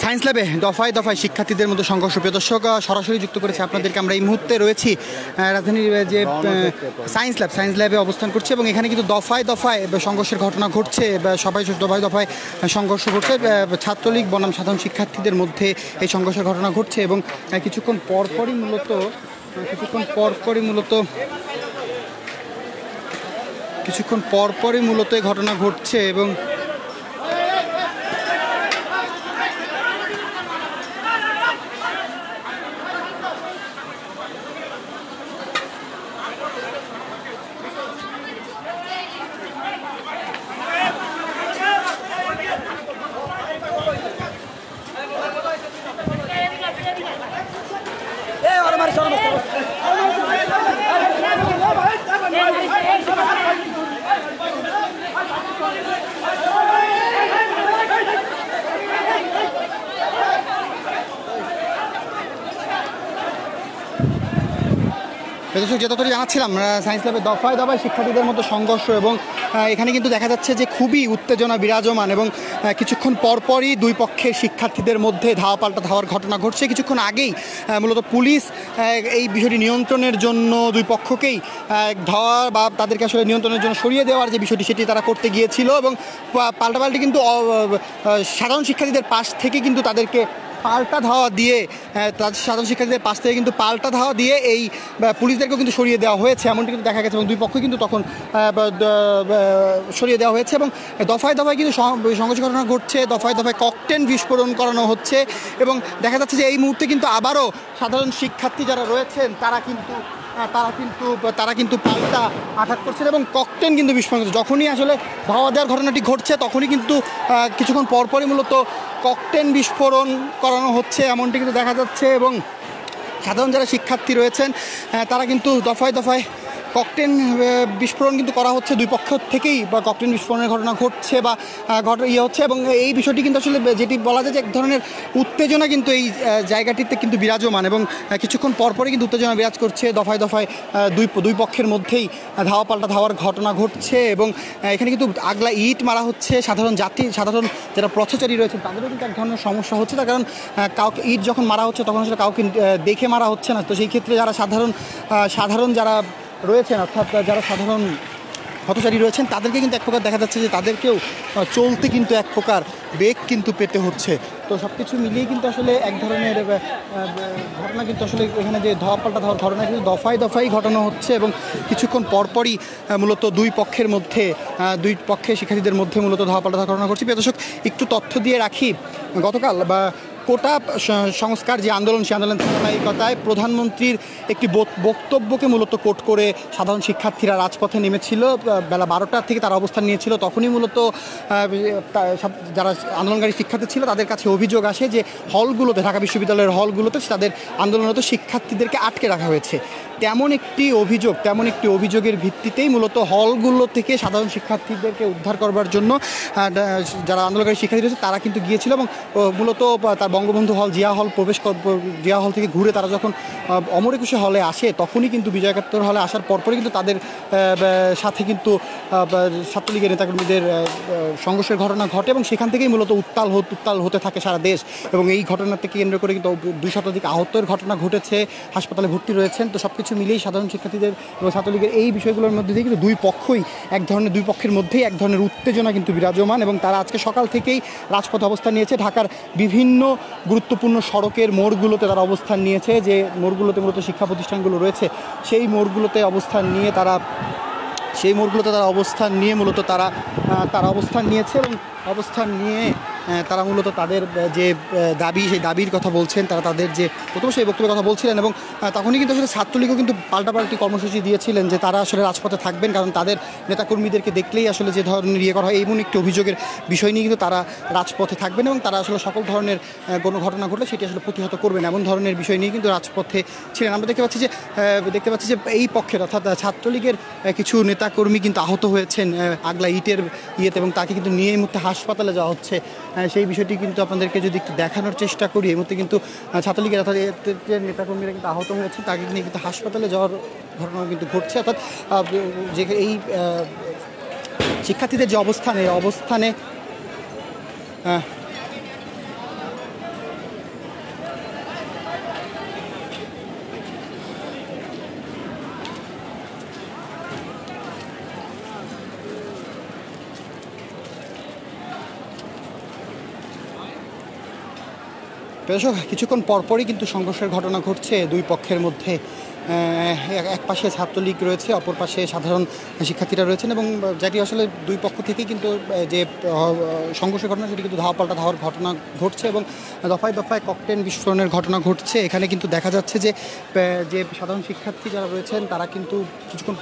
Science ল্যাবে দফায় দফায় শিক্ষার্থীদের মধ্যে সংঘর্ষ। প্রিয় দর্শক, সরাসরি যুক্ত করেছে আপনাদেরকে। আমরা এই মুহূর্তে রয়েছি রাজধানীর যে সায়েন্স ল্যাবে অবস্থান করছে এবং এখানে কিন্তু দফায় দফায় সংঘর্ষের ঘটনা ঘটছে। সবাই দফায় দফায় সংঘর্ষ ঘটছে। ছাত্রলীগ বনাম সাধারণ শিক্ষার্থীদের মধ্যে এই সংঘর্ষের ঘটনা ঘটছে এবং কিছুক্ষণ পরপরই মূলত এই ঘটনা ঘটছে এবং যতটা জানাচ্ছিলাম সায়েন্স ল্যাবে দফায় দফায় শিক্ষার্থীদের মধ্যে সংঘর্ষ এবং এখানে কিন্তু দেখা যাচ্ছে যে খুবই উত্তেজনা বিরাজমান এবং কিছুক্ষণ পরপরই দুই পক্ষের শিক্ষার্থীদের মধ্যে ধাওয়া পাল্টা ধাওয়ার ঘটনা ঘটছে। কিছুক্ষণ আগেই মূলত পুলিশ এই বিষয়টি নিয়ন্ত্রণের জন্য দুই পক্ষকেই ধাওয়া বা তাদেরকে আসলে নিয়ন্ত্রণের জন্য সরিয়ে দেওয়ার যে বিষয়টি সেটি তারা করতে গিয়েছিল এবং পাল্টাপাল্টি কিন্তু সাধারণ শিক্ষার্থীদের পাশ থেকে কিন্তু তাদেরকে পাল্টা ধাওয়া দিয়ে সাধারণ শিক্ষার্থীদের পাশ থেকে কিন্তু পাল্টা ধাওয়া দিয়ে এই পুলিশদেরকেও কিন্তু সরিয়ে দেওয়া হয়েছে, এমনটি কিন্তু দেখা গেছে এবং দুই পক্ষ কিন্তু তখন সরিয়ে দেওয়া হয়েছে এবং দফায় দফায় কিন্তু সংঘর্ষ ঘটনা ঘটছে। দফায় দফায় ককটেল বিস্ফোরণ করানো হচ্ছে এবং দেখা যাচ্ছে যে এই মুহূর্তে কিন্তু আবারও সাধারণ শিক্ষার্থী যারা রয়েছেন তারা কিন্তু পাল্টা আঘাত করছেন এবং ককটেল কিন্তু বিস্ফোরণ করছে। যখনই আসলে ধাওয়া দেওয়ার ঘটনাটি ঘটছে তখনই কিন্তু কিছুক্ষণ পরপরই মূলত ককটেল বিস্ফোরণ করানো হচ্ছে, এমনটি কিন্তু দেখা যাচ্ছে এবং সাধারণ যারা শিক্ষার্থী রয়েছেন তারা কিন্তু দফায় দফায় ককটেল বিস্ফোরণ কিন্তু করা হচ্ছে দুই পক্ষ থেকেই, বা ককটেল বিস্ফোরণের ঘটনা ঘটছে বা হচ্ছে এবং এই বিষয়টি কিন্তু আসলে যেটি বলা যায় যে এক ধরনের উত্তেজনা কিন্তু এই জায়গাটিতে কিন্তু বিরাজমান এবং কিছুক্ষণ পরপরই কিন্তু উত্তেজনা বিরাজ করছে। দফায় দফায় দুই পক্ষের মধ্যেই ধাওয়া পাল্টা ধাওয়ার ঘটনা ঘটছে এবং এখানে কিন্তু আগলা ইট মারা হচ্ছে। সাধারণ যারা পথচারী রয়েছেন তাদেরও কিন্তু এক ধরনের সমস্যা হচ্ছে, তার কারণ কাউকে ইট যখন মারা হচ্ছে তখন আসলে কাউকে দেখে মারা হচ্ছে না। তো সেই ক্ষেত্রে যারা সাধারণ যারা রয়েছেন, অর্থাৎ যারা সাধারণ পথচারী রয়েছেন তাদেরকে কিন্তু এক প্রকার দেখা যাচ্ছে যে তাদেরকেও চলতে কিন্তু এক প্রকার বেগ কিন্তু পেতে হচ্ছে। তো সব কিছু মিলিয়ে কিন্তু আসলে এক ধরনের ঘটনা কিন্তু আসলে এখানে যে ধাওয়া পাল্টা ধাওয়ার ঘটনা কিন্তু দফায় দফায় ঘটনা হচ্ছে এবং কিছুক্ষণ পরপরই মূলত দুই পক্ষের শিক্ষার্থীদের মধ্যে মূলত ধাওয়া পাল্টা ধাওয়ার ঘটনা ঘটছে। দর্শক, একটু তথ্য দিয়ে রাখি, গতকাল বা কোটা সংস্কার যে আন্দোলন, সেই আন্দোলন ধারাবাহিকতায় প্রধানমন্ত্রীর একটি বক্তব্যকে মূলত কোট করে সাধারণ শিক্ষার্থীরা রাজপথে নেমেছিল। বেলা 12টার থেকে তারা অবস্থান নিয়েছিল। তখনই মূলত যারা আন্দোলনকারী শিক্ষার্থী ছিল তাদের কাছে অভিযোগ আসে যে হলগুলোতে, ঢাকা বিশ্ববিদ্যালয়ের হলগুলোতে তাদের আন্দোলনরত শিক্ষার্থীদেরকে আটকে রাখা হয়েছে। তেমন একটি অভিযোগের ভিত্তিতেই মূলত হলগুলো থেকে সাধারণ শিক্ষার্থীদেরকে উদ্ধার করবার জন্য যারা আন্দোলনকারী শিক্ষার্থী রয়েছে তারা কিন্তু গিয়েছিল এবং মূলত তার বঙ্গবন্ধু হল, জিয়া হল থেকে ঘুরে তারা যখন অমর একুশে হলে আসে তখনই কিন্তু বিজয় একাত্তর হলে আসার পরপরই কিন্তু তাদের সাথে কিন্তু ছাত্রলীগের নেতাকর্মীদের সংঘর্ষের ঘটনা ঘটে এবং সেখান থেকেই মূলত উত্তাল হতে থাকে সারা দেশ এবং এই ঘটনাকে কেন্দ্র করে কিন্তু 200 অধিক আহতের ঘটনা ঘটেছে, হাসপাতালে ভর্তি রয়েছেন। তো সব কিছু মিলিয়েই সাধারণ শিক্ষার্থীদের এবং ছাত্রলীগের এই বিষয়গুলোর মধ্যে দিয়ে কিন্তু দুই পক্ষের মধ্যেই এক ধরনের উত্তেজনা কিন্তু বিরাজমান এবং তারা আজকে সকাল থেকেই রাজপথে অবস্থান নিয়েছে। ঢাকার বিভিন্ন গুরুত্বপূর্ণ সড়কের মোড়গুলোতে তারা অবস্থান নিয়েছে, যে মোড়গুলোতে মূলত শিক্ষা প্রতিষ্ঠানগুলো রয়েছে সেই মোড়গুলোতে অবস্থান নিয়ে তারা মূলত তারা অবস্থান নিয়েছে এবং অবস্থান নিয়ে তারা মূলত তাদের যে দাবি, সেই দাবির কথা বলছেন। তারা তাদের যে প্রথম সেই বক্তব্যের কথা বলছিলেন এবং তখনই কিন্তু আসলে ছাত্রলীগও কিন্তু পাল্টাপাল্টি কর্মসূচি দিয়েছিলেন যে তারা আসলে রাজপথে থাকবেন, কারণ তাদের নেতাকর্মীদেরকে দেখলেই আসলে যে ধরনের করা হয় এমন একটি অভিযোগের বিষয় নিয়ে কিন্তু তারা রাজপথে থাকবেন এবং তারা আসলে সকল ধরনের কোনো ঘটনা ঘটলে সেটি আসলে প্রতিহত করবেন, এমন ধরনের বিষয় নিয়ে কিন্তু রাজপথে ছিলেন। আমরা দেখতে পাচ্ছি যে এই পক্ষের অর্থাৎ ছাত্রলীগের কিছু নেতাকর্মী কিন্তু আহত হয়েছেন আগলা ইটের ইয়েতে এবং তাকে কিন্তু নিয়ে এই মুহূর্তে হাসপাতালে যাওয়া হচ্ছে। সেই বিষয়টি কিন্তু আপনাদেরকে যদি একটু দেখানোর চেষ্টা করি, এই মুহূর্তে কিন্তু ছাত্রলীগের অর্থাৎ নেতাকর্মীরা কিন্তু আহত হয়েছে, তাকে নিয়ে কিন্তু হাসপাতালে যাওয়ার ঘটনা কিন্তু ঘটছে। অর্থাৎ যে এই শিক্ষার্থীদের যে অবস্থানে দর্শক, কিছুক্ষণ পরপরই কিন্তু সংঘর্ষের ঘটনা ঘটছে দুই পক্ষের মধ্যে। এক পাশে ছাত্রলীগ রয়েছে, অপর পাশে সাধারণ শিক্ষার্থীরা রয়েছেন, এবং যেটি আসলে দুই পক্ষ থেকেই কিন্তু যে সংঘর্ষের ঘটনা সেটি কিন্তু ধাওয়া পাল্টা ধাওয়ার ঘটনা ঘটছে, এবং দফায় দফায় ককটেল বিস্ফোরণের ঘটনা ঘটছে। এখানে কিন্তু দেখা যাচ্ছে যে সাধারণ শিক্ষার্থী যারা রয়েছেন তারা কিন্তু কিছুক্ষণ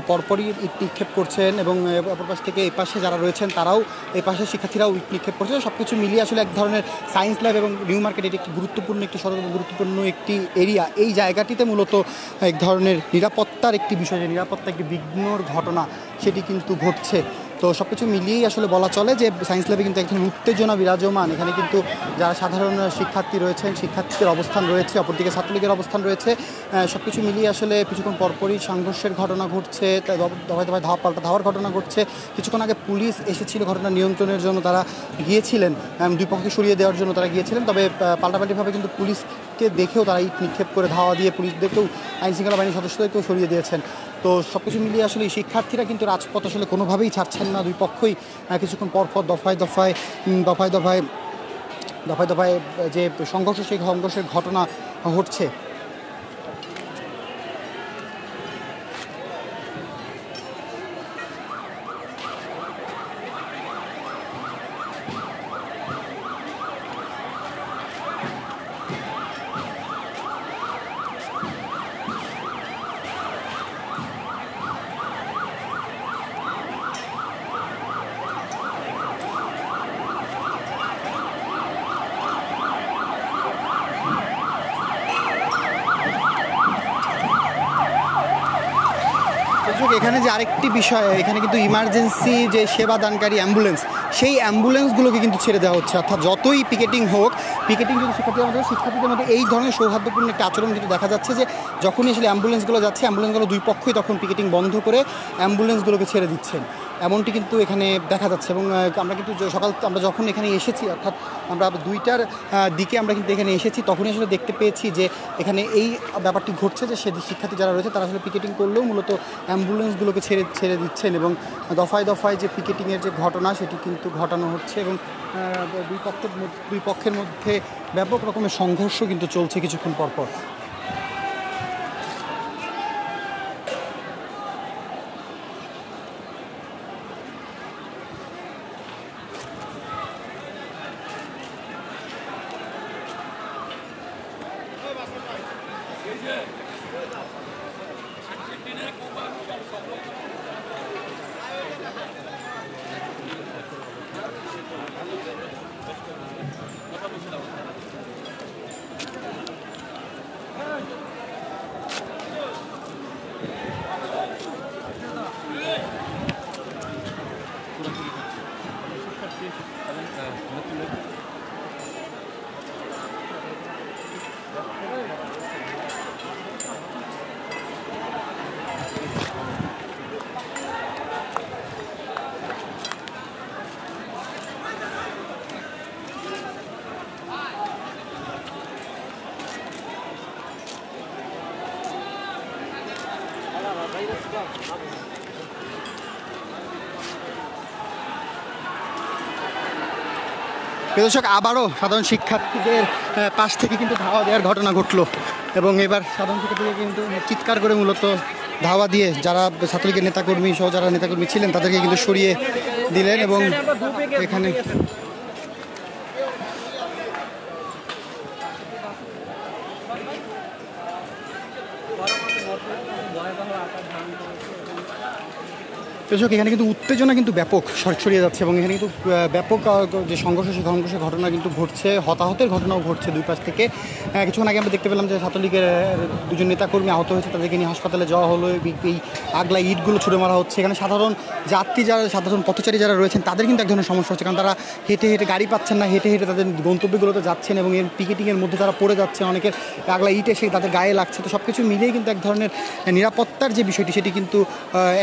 পরপরই ইট নিক্ষেপ করছেন, এবং অপর পাশ থেকে এই পাশে যারা রয়েছেন তারাও এই পাশের শিক্ষার্থীরাও ইট নিক্ষেপ করছে। সব কিছু মিলিয়ে আসলে এক ধরনের সায়েন্স ল্যাব এবং নিউ মার্কেট, এটি একটি গুরুত্বপূর্ণ একটি সড়ক, গুরুত্বপূর্ণ একটি এরিয়া। এই জায়গাটিতে মূলত এক ধরনের নিরাপত্তার একটি বিষয়, যে নিরাপত্তা একটি বিঘ্নর ঘটনা সেটি কিন্তু ঘটছে। তো সব কিছু মিলিয়েই আসলে বলা চলে যে সায়েন্স ল্যাবে কিন্তু একজন উত্তেজনা বিরাজমান। এখানে কিন্তু যারা সাধারণ শিক্ষার্থী রয়েছেন, শিক্ষার্থীদের অবস্থান রয়েছে, অপরদিকে ছাত্রলীগের অবস্থান রয়েছে। সব কিছু মিলিয়ে আসলে কিছুক্ষণ পরপরই সংঘর্ষের ঘটনা ঘটছে, দফায় দফায় ধাওয়া পাল্টা ধাওয়ার ঘটনা ঘটছে। কিছুক্ষণ আগে পুলিশ এসেছিল ঘটনা নিয়ন্ত্রণের জন্য, তারা গিয়েছিলেন, দুই পক্ষকে সরিয়ে দেওয়ার জন্য তারা গিয়েছিলেন। তবে পাল্টাপাল্টিভাবে কিন্তু পুলিশকে দেখেও তারা ইট নিক্ষেপ করে ধাওয়া দিয়ে পুলিশদেরকেও, আইনশৃঙ্খলা বাহিনীর সদস্যদেরকেও সরিয়ে দিয়েছেন। তো সব কিছু মিলিয়ে আসলে এই শিক্ষার্থীরা কিন্তু রাজপথ আসলে কোনোভাবেই ছাড়ছেন না। দুই পক্ষই কিছুক্ষণ পরপর দফায় দফায় যে সংঘর্ষ, সেই সংঘর্ষের ঘটনা ঘটছে। এখানে যে আরেকটি বিষয়, এখানে কিন্তু ইমার্জেন্সি যে সেবা দানকারী অ্যাম্বুলেন্স, সেই অ্যাম্বুলেন্সগুলোকে কিন্তু ছেড়ে দেওয়া হচ্ছে। অর্থাৎ যতই পিকেটিং হোক, পিকেটিং কিন্তু শিক্ষার্থীদের মধ্যে এই ধরনের সৌহার্দ্যপূর্ণ একটা আচরণ কিন্তু দেখা যাচ্ছে যে যখনই আসলে অ্যাম্বুলেন্সগুলো যাচ্ছে, অ্যাম্বুলেন্সগুলো দুই পক্ষই তখন পিকেটিং বন্ধ করে অ্যাম্বুলেন্সগুলোকে ছেড়ে দিচ্ছেন, এমনটি কিন্তু এখানে দেখা যাচ্ছে। এবং আমরা কিন্তু আমরা যখন এখানে এসেছি, অর্থাৎ আমরা 2টার দিকে আমরা কিন্তু এখানে এসেছি, তখনই আসলে দেখতে পেয়েছি যে এখানে এই ব্যাপারটি ঘটছে, যে সে শিক্ষার্থী যারা রয়েছে তারা আসলে পিকেটিং করলেও মূলত অ্যাম্বুলেন্সগুলোকে ছেড়ে দিচ্ছেন, এবং দফায় দফায় যে পিকেটিংয়ের যে ঘটনা সেটি কিন্তু ঘটানো হচ্ছে, এবং দুই পক্ষের মধ্যে ব্যাপক রকমের সংঘর্ষ কিন্তু চলছে কিছুক্ষণ পরপর। দর্শক, আবারও সাধারণ শিক্ষার্থীদের পাশ থেকে কিন্তু ধাওয়া দেওয়ার ঘটনা ঘটলো, এবং এবার সাধারণ শিক্ষার্থীদের কিন্তু চিৎকার করে মূলত ধাওয়া দিয়ে যারা ছাত্রলীগের নেতাকর্মী সহ যারা নেতাকর্মী ছিলেন তাদেরকে কিন্তু সরিয়ে দিলেন। এবং এখানে দর্শক, এখানে কিন্তু উত্তেজনা কিন্তু ব্যাপক ছড়িয়ে যাচ্ছে, এবং এখানে কিন্তু ব্যাপক যে সংঘর্ষের ঘটনা কিন্তু ঘটছে, হতাহতের ঘটনাও ঘটছে দুই পাশ থেকে। কিছুক্ষণ আগে আমরা দেখতে পেলাম যে ছাত্রলীগের 2জন নেতাকর্মী আহত হয়েছে, তাদেরকে নিয়ে হাসপাতালে যাওয়া হলো। এই আগলা ইটগুলো ছুড়ে মারা হচ্ছে। এখানে সাধারণ পথচারী যারা রয়েছেন তাদের কিন্তু এক ধরনের সমস্যা হচ্ছে, কারণ তারা হেঁটে গাড়ি পাচ্ছেন না, হেঁটে তাদের গন্তব্যগুলোতে যাচ্ছেন, এবং এর পিকেটিংয়ের মধ্যে তারা পড়ে যাচ্ছেন, অনেকের আগলা ইট এসে তাদের গায়ে লাগছে। তো সব কিছু মিলিয়ে কিন্তু এক ধরনের নিরাপত্তার যে বিষয়টি সেটি কিন্তু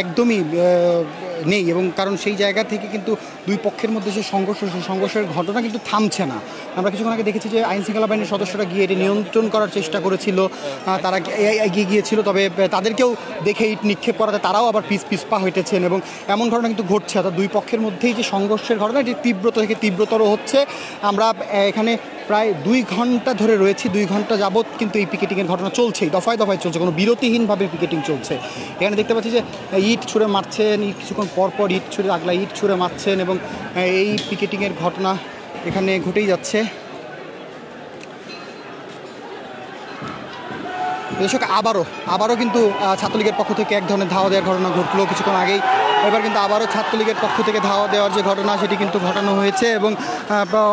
একদমই নেই, এবং কারণ সেই জায়গা থেকে কিন্তু দুই পক্ষের মধ্যে যে সংঘর্ষের ঘটনা কিন্তু থামছে না। আমরা কিছুক্ষণ আগে দেখেছি যে আইনশৃঙ্খলা বাহিনীর সদস্যরা গিয়ে এটি নিয়ন্ত্রণ করার চেষ্টা করেছিল, তারা এগিয়ে গিয়েছিল, তবে তাদেরকেও দেখে ইট নিক্ষেপ করাতে তারাও আবার পিছপা হইতেছেন এবং এমন ঘটনা কিন্তু ঘটছে। অর্থাৎ দুই পক্ষের মধ্যেই যে সংঘর্ষের ঘটনা এটি তীব্রতা থেকে তীব্রতর হচ্ছে। আমরা এখানে প্রায় 2 ঘন্টা ধরে রয়েছি, 2 ঘন্টা যাবৎ কিন্তু এই পিকেটিংয়ের ঘটনা চলছেই, দফায় দফায় চলছে, কোনো বিরতিহীনভাবে পিকেটিং চলছে। এখানে দেখতে পাচ্ছি যে ইট ছুঁড়ে মারছেন, কিছুক্ষণ পরপর ইট ছুঁড়ে আগলা ইট ছুঁড়ে মারছেন এবং এই পিকেটিংয়ের ঘটনা এখানে ঘটেই যাচ্ছে। দর্শক আবারও কিন্তু ছাত্রলীগের পক্ষ থেকে এক ধরনের ধাওয়া দেওয়ার ঘটনা ঘটলো কিছুক্ষণ আগেই। এবার কিন্তু আবারও ছাত্রলীগের পক্ষ থেকে ধাওয়া দেওয়ার যে ঘটনা সেটি কিন্তু ঘটানো হয়েছে এবং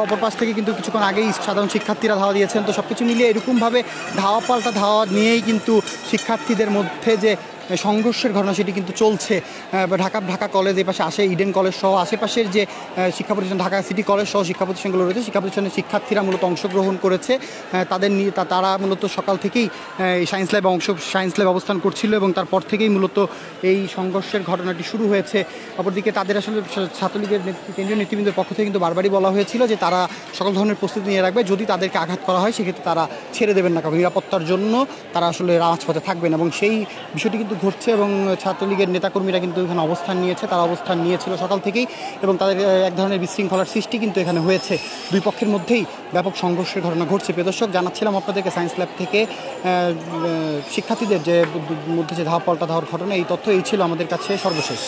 অপর পাশ থেকে কিন্তু কিছুক্ষণ আগেই সাধারণ শিক্ষার্থীরা ধাওয়া দিয়েছেন। তো সব কিছু মিলিয়ে এরকমভাবে ধাওয়া পাল্টা ধাওয়া নিয়েই কিন্তু শিক্ষার্থীদের মধ্যে যে সংঘর্ষের ঘটনা সেটি কিন্তু চলছে। ঢাকা কলেজ, এই পাশে আসে ইডেন কলেজ সহ আশেপাশের যে শিক্ষা প্রতিষ্ঠান, ঢাকা সিটি কলেজ সহ শিক্ষা প্রতিষ্ঠানগুলো রয়েছে, শিক্ষা প্রতিষ্ঠানের শিক্ষার্থীরা মূলত অংশগ্রহণ করেছে। তারা মূলত সকাল থেকেই সায়েন্স ল্যাব অবস্থান করছিল এবং তারপর থেকেই মূলত এই সংঘর্ষের ঘটনাটি শুরু হয়েছে। অপরদিকে তাদের আসলে ছাত্রলীগের কেন্দ্রীয় নেতৃবৃন্দের পক্ষ থেকে কিন্তু বারবারই বলা হয়েছিল যে তারা সকল ধরনের প্রস্তুতি নিয়ে রাখবে, যদি তাদেরকে আঘাত করা হয় সেক্ষেত্রে তারা ছেড়ে দেবেন না, কারণ নিরাপত্তার জন্য তারা আসলে রাজপথে থাকবেন এবং সেই বিষয়টি কিন্তু ঘটছে। এবং ছাত্রলীগের নেতাকর্মীরা কিন্তু এখানে অবস্থান নিয়েছে, তারা অবস্থান নিয়েছিল সকাল থেকেই এবং তাদের এক ধরনের বিশৃঙ্খলার সৃষ্টি কিন্তু এখানে হয়েছে। দুই পক্ষের মধ্যেই ব্যাপক সংঘর্ষের ঘটনা ঘটছে। প্রিয় দর্শক, জানাচ্ছিলাম আপনাদেরকে সায়েন্স ল্যাব থেকে শিক্ষার্থীদের যে মধ্যে যে ধাওয়া পাল্টা ধাওয়ার ঘটনা, এই তথ্য এই ছিল আমাদের কাছে সর্বশেষ।